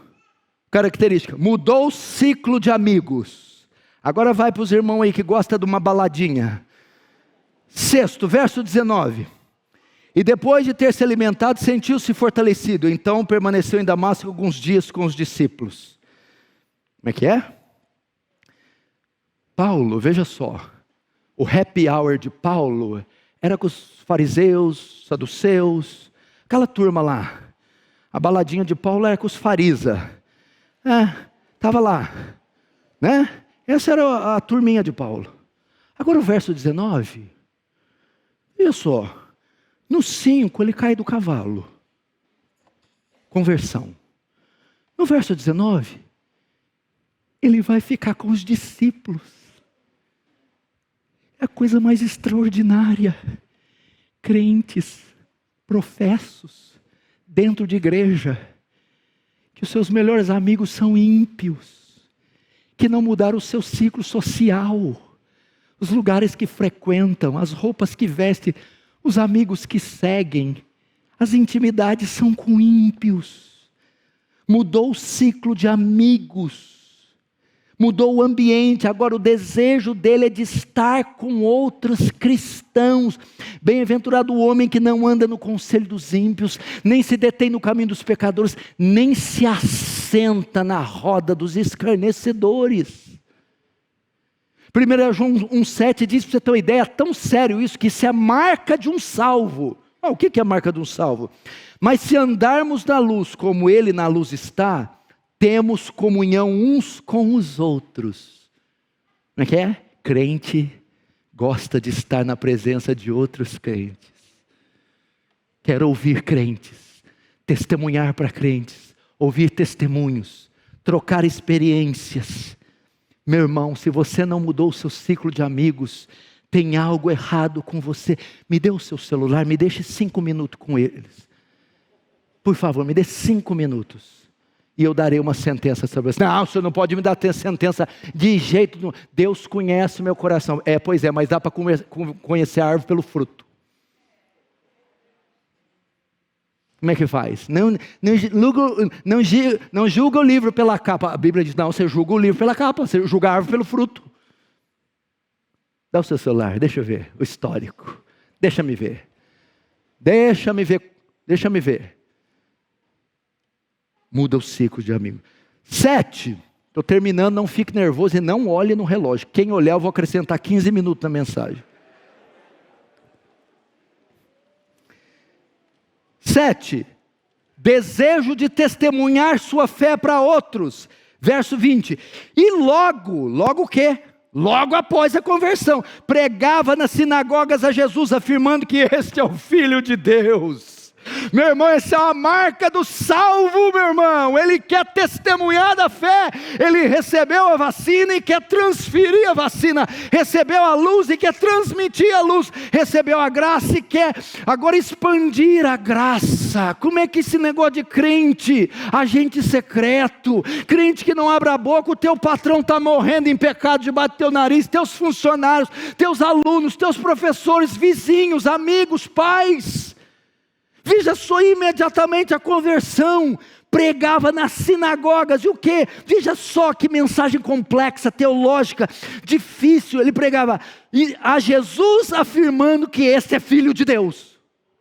característica: mudou o ciclo de amigos. Agora vai para os irmãos aí que gostam de uma baladinha. Sexto, verso 19. E depois de ter se alimentado, sentiu-se fortalecido. Então permaneceu em Damasco alguns dias com os discípulos. Como é que é? Paulo, veja só, o happy hour de Paulo era com os fariseus, saduceus, aquela turma lá. A baladinha de Paulo era com os fariseus. Estava lá, né? Essa era a turminha de Paulo. Agora o verso 19, olha só, no 5 ele cai do cavalo. Conversão. No verso 19, ele vai ficar com os discípulos. É a coisa mais extraordinária. Crentes, professos, dentro de igreja, que os seus melhores amigos são ímpios, que não mudaram o seu ciclo social, os lugares que frequentam, as roupas que vestem, os amigos que seguem, As intimidades são com ímpios. Mudou o ciclo de amigos. Mudou o ambiente, agora o desejo dele é de estar com outros cristãos. Bem-aventurado o homem que não anda no conselho dos ímpios, nem se detém no caminho dos pecadores, nem se assenta na roda dos escarnecedores. 1 João 1,7 diz, para você ter uma ideia, é tão sério isso, que isso é a marca de um salvo. O que é a marca de um salvo? Mas se andarmos na luz, como ele na luz está, temos comunhão uns com os outros. Como é que é? Crente gosta de estar na presença de outros crentes. Quer ouvir crentes, testemunhar para crentes, ouvir testemunhos, trocar experiências. Meu irmão, se você não mudou o seu ciclo de amigos, tem algo errado com você. Me dê o seu celular, me deixe 5 minutos com eles. Por favor, me dê 5 minutos. E eu darei uma sentença sobre você. Não, o senhor não pode me dar sentença de jeito nenhum. Deus conhece o meu coração. Pois é, mas dá para conhecer a árvore pelo fruto. Como é que faz? Não julga o livro pela capa. A Bíblia diz, não, você julga o livro pela capa. Você julga a árvore pelo fruto. Dá o seu celular, deixa eu ver o histórico. Deixa-me ver. Muda o ciclo de amigo. 7, estou terminando, não fique nervoso e não olhe no relógio. Quem olhar, eu vou acrescentar 15 minutos na mensagem. 7, desejo de testemunhar sua fé para outros. Verso 20, e logo o quê? Logo após a conversão, pregava nas sinagogas a Jesus, afirmando que este é o Filho de Deus. Meu irmão, essa é a marca do salvo, meu irmão. Ele quer testemunhar da fé. Ele recebeu a vacina e quer transferir a vacina. Recebeu a luz e quer transmitir a luz. Recebeu a graça e quer agora expandir a graça. Como é que esse negócio de crente, agente secreto, crente que não abre a boca, o teu patrão está morrendo em pecado debaixo do teu nariz, teus funcionários, teus alunos, teus professores, vizinhos, amigos, pais. Veja só imediatamente a conversão, pregava nas sinagogas, e o que? Veja só que mensagem complexa, teológica, difícil, ele pregava a Jesus afirmando que este é Filho de Deus,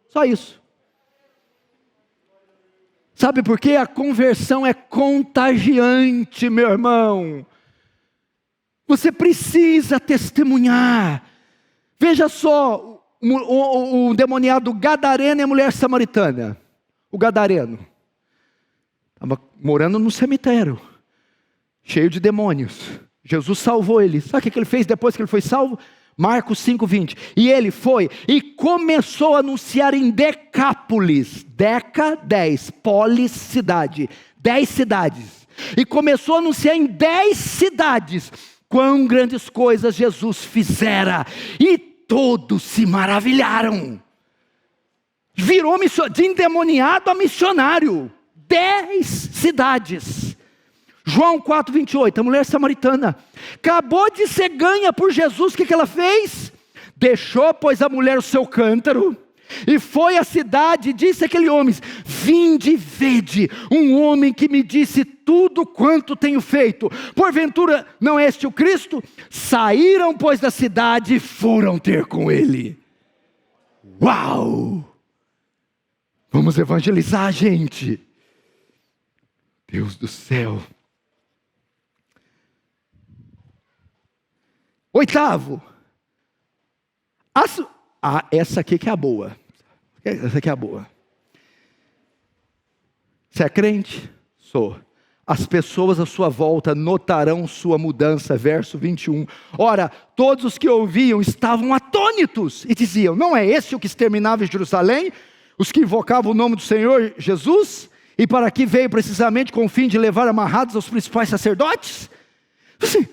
só isso. Sabe por quê? A conversão é contagiante, meu irmão, você precisa testemunhar. Veja só, o demoniado gadareno e a mulher samaritana. O gadareno estava morando no cemitério, cheio de demônios. Jesus salvou ele. Sabe o que ele fez depois que ele foi salvo? Marcos 5:20. E ele foi e começou a anunciar em Decápolis. Deca, 10. Polis, cidade. 10 cidades. E começou a anunciar em 10 cidades quão grandes coisas Jesus fizera. E todos se maravilharam. Virou de endemoniado a missionário. 10 cidades. João 4:28, a mulher samaritana acabou de ser ganha por Jesus. O que ela fez? Deixou, pois, a mulher o seu cântaro e foi à cidade e disse àquele homem: vinde e vede um homem que me disse tudo quanto tenho feito. Porventura não é este o Cristo? Saíram, pois, da cidade e foram ter com ele. Uau! Vamos evangelizar, gente. Deus do céu. 8º. Essa aqui que é a boa. Essa aqui é a boa. Você é crente? Sou. As pessoas à sua volta notarão sua mudança. Verso 21. Ora, todos os que ouviam estavam atônitos e diziam: não é esse o que exterminava em Jerusalém os que invocavam o nome do Senhor Jesus? E para aqui veio precisamente com o fim de levar amarrados aos principais sacerdotes? Assim,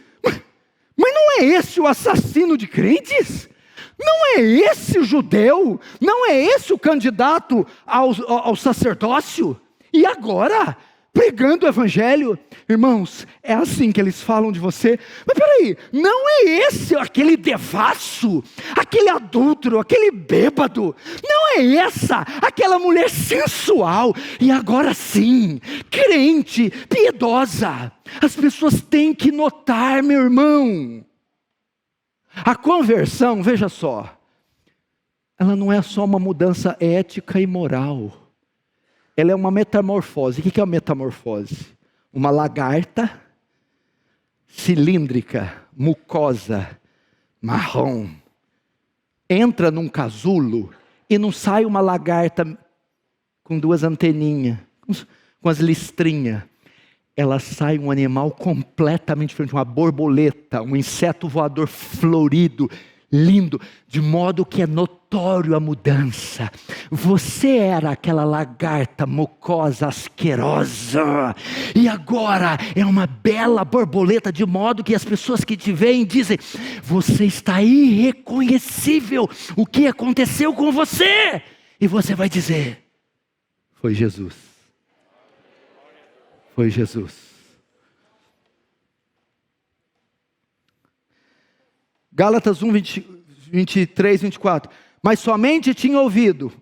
mas não é esse o assassino de crentes? Não é esse o judeu? Não é esse o candidato ao sacerdócio? E agora pregando o evangelho. Irmãos, é assim que eles falam de você. Mas peraí, não é esse aquele devasso, aquele adúltero, aquele bêbado, não é essa aquela mulher sensual, e agora sim, crente, piedosa. As pessoas têm que notar, meu irmão, a conversão, veja só, ela não é só uma mudança ética e moral, ela é uma metamorfose. O que é uma metamorfose? Uma lagarta cilíndrica, mucosa, marrom, entra num casulo e não sai uma lagarta com duas anteninhas, com as listrinhas. Ela sai um animal completamente diferente, uma borboleta, um inseto voador florido, lindo, de modo que é notório a mudança. Você era aquela lagarta mucosa, asquerosa, e agora é uma bela borboleta, de modo que as pessoas que te veem dizem: você está irreconhecível, o que aconteceu com você? E você vai dizer: foi Jesus. Foi Jesus. Gálatas 1, 23, 24. Mas somente tinha ouvido,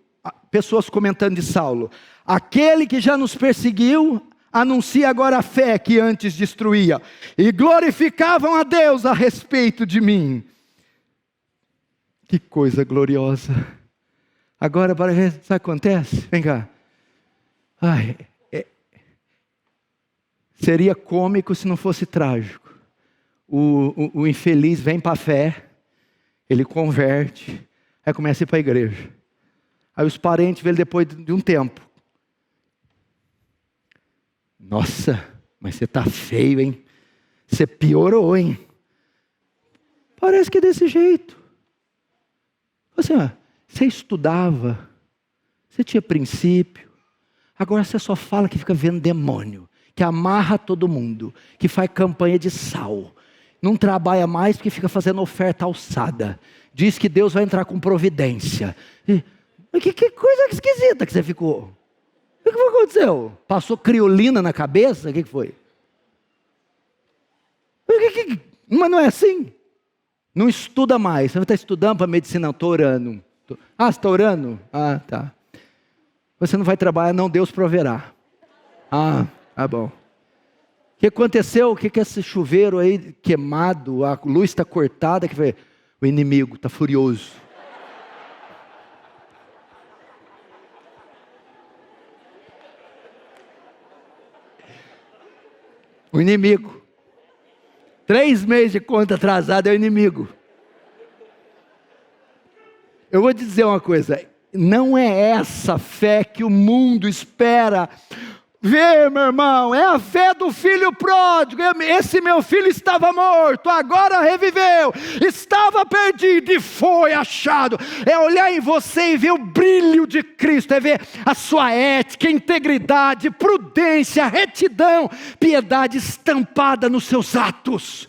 pessoas comentando de Saulo: aquele que já nos perseguiu, anuncia agora a fé que antes destruía, e glorificavam a Deus a respeito de mim. Que coisa gloriosa. Agora, sabe o que acontece? Vem cá. Seria cômico se não fosse trágico. O infeliz vem para a fé, ele converte, aí começa a ir para a igreja. Aí os parentes veem ele depois de um tempo. Nossa, mas você está feio, hein? Você piorou, hein? Parece que é desse jeito. Você estudava, você tinha princípio, agora você só fala que fica vendo demônio, que amarra todo mundo, que faz campanha de sal, não trabalha mais porque fica fazendo oferta alçada, diz que Deus vai entrar com providência. Que coisa esquisita que você ficou. O que aconteceu? Passou criolina na cabeça? O que foi? Mas não é assim. Não estuda mais. Você está estudando para medicina? Não, estou orando. Você está orando? Tá. Você não vai trabalhar, não, Deus proverá. Tá bom. O que aconteceu? O que é esse chuveiro aí queimado? A luz está cortada. Que foi? O inimigo está furioso. O inimigo. 3 meses de conta atrasada é o inimigo. Eu vou te dizer uma coisa. Não é essa fé que o mundo espera. Vê, meu irmão, é a fé do filho pródigo. Esse meu filho estava morto, agora reviveu. Estava perdido e foi achado. É olhar em você e ver o brilho de Cristo. É ver a sua ética, integridade, prudência, retidão, piedade estampada nos seus atos.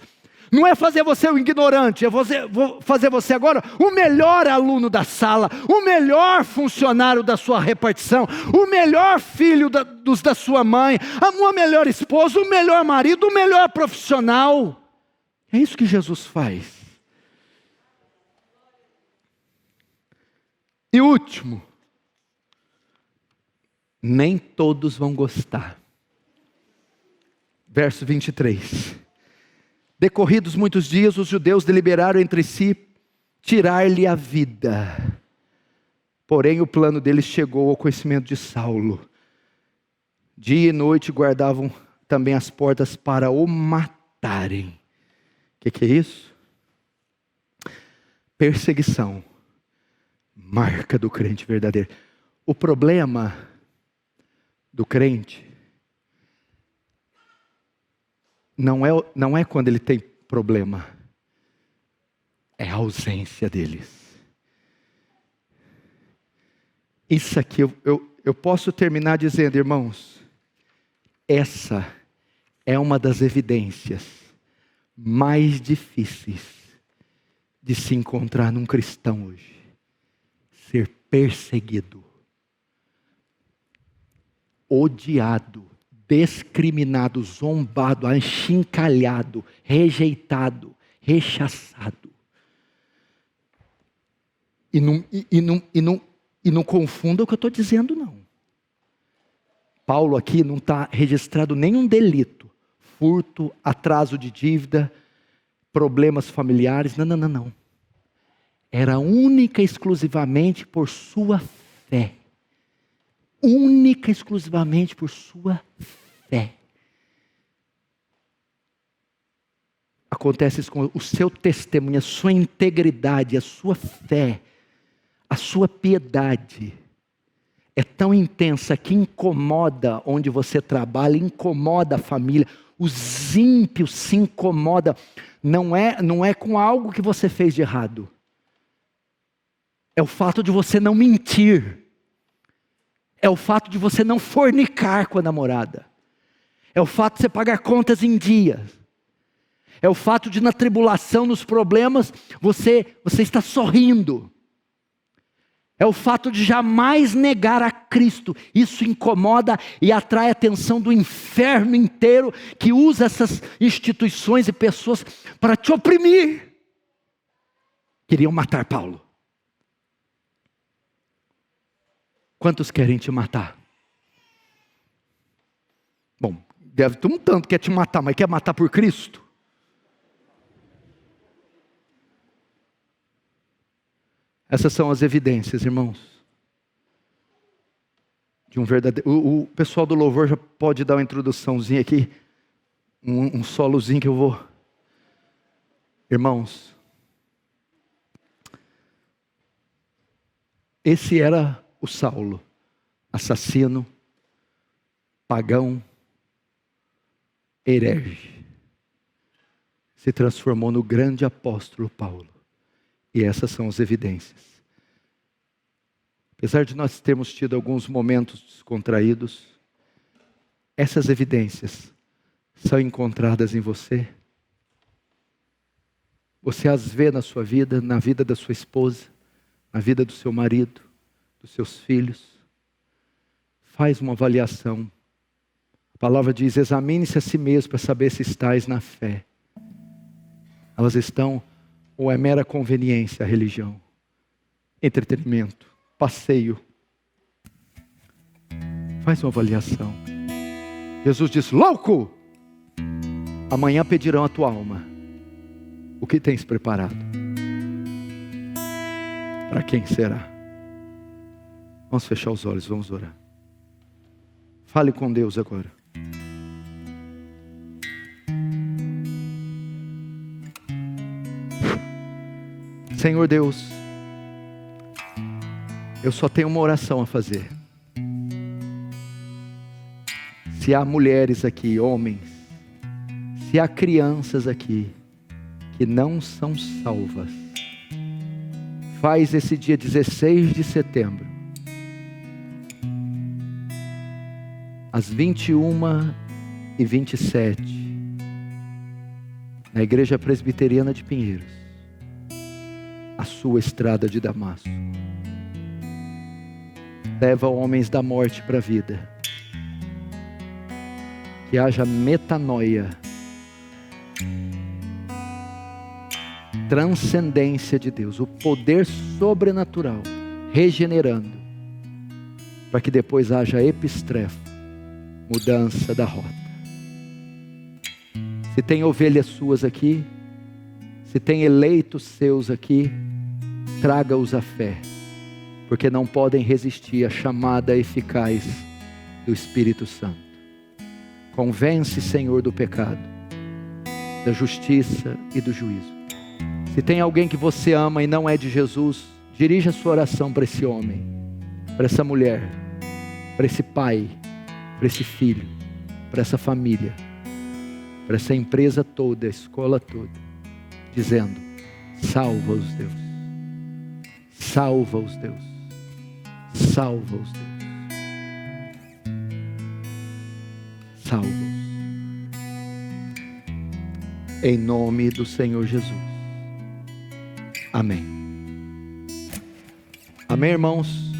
Não é fazer você um ignorante, vou fazer você agora o melhor aluno da sala, o melhor funcionário da sua repartição, o melhor filho da sua mãe, a melhor esposa, o melhor marido, o melhor profissional. É isso que Jesus faz. E último, nem todos vão gostar. Verso 23. Decorridos muitos dias, os judeus deliberaram entre si tirar-lhe a vida. Porém, o plano deles chegou ao conhecimento de Saulo. Dia e noite guardavam também as portas para o matarem. O que é isso? Perseguição. Marca do crente verdadeiro. O problema do crente não é quando ele tem problema, é a ausência deles. Isso aqui eu posso terminar dizendo, irmãos, essa é uma das evidências mais difíceis de se encontrar num cristão hoje. Ser perseguido, odiado, discriminado, zombado, achincalhado, rejeitado, rechaçado. E não confunda o que eu estou dizendo, não. Paulo aqui não está registrado nenhum delito. Furto, atraso de dívida, problemas familiares. Não. Era única e exclusivamente por sua fé. Única e exclusivamente por sua fé. Acontece isso com o seu testemunho, a sua integridade, a sua fé, a sua piedade. É tão intensa que incomoda onde você trabalha, incomoda a família. Os ímpios se incomodam. Não é com algo que você fez de errado. É o fato de você não mentir. É o fato de você não fornicar com a namorada. É o fato de você pagar contas em dia. É o fato de na tribulação, nos problemas, você está sorrindo. É o fato de jamais negar a Cristo. Isso incomoda e atrai a atenção do inferno inteiro, que usa essas instituições e pessoas para te oprimir. Queriam matar Paulo. Quantos querem te matar? Bom, deve ter um tanto que quer te matar, mas quer matar por Cristo? Essas são as evidências, irmãos, de um verdadeiro... O pessoal do louvor já pode dar uma introduçãozinha aqui, um solozinho que eu vou... Irmãos, esse era o Saulo, assassino, pagão, herege. Se transformou no grande apóstolo Paulo. E essas são as evidências. Apesar de nós termos tido alguns momentos descontraídos, essas evidências são encontradas em você. Você as vê na sua vida, na vida da sua esposa, na vida do seu marido, dos seus filhos. Faz uma avaliação. A palavra diz: examine-se a si mesmo para saber se estáis na fé. Elas estão... ou é mera conveniência a religião? Entretenimento, passeio. Faz uma avaliação. Jesus disse: louco! Amanhã pedirão a tua alma. O que tens preparado? Para quem será? Vamos fechar os olhos, vamos orar. Fale com Deus agora. Senhor Deus, eu só tenho uma oração a fazer. Se há mulheres aqui, homens, se há crianças aqui que não são salvas, faz esse dia 16 de setembro, às 21h27, na Igreja Presbiteriana de Pinheiros, a sua estrada de Damasco. Leva homens da morte para a vida. Que haja metanoia, transcendência de Deus, o poder sobrenatural, regenerando, para que depois haja epistrefo, mudança da rota. Se tem ovelhas suas aqui, se tem eleitos seus aqui, traga-os à fé, porque não podem resistir à chamada eficaz do Espírito Santo. Convence, Senhor, do pecado, da justiça e do juízo. Se tem alguém que você ama e não é de Jesus, dirija a sua oração para esse homem, para essa mulher, para esse pai, para esse filho, para essa família, para essa empresa toda, a escola toda, dizendo: salva-os, Deus. Salva-os, Deus. Salva-os, Deus. Salva-os. Em nome do Senhor Jesus. Amém. Amém, irmãos?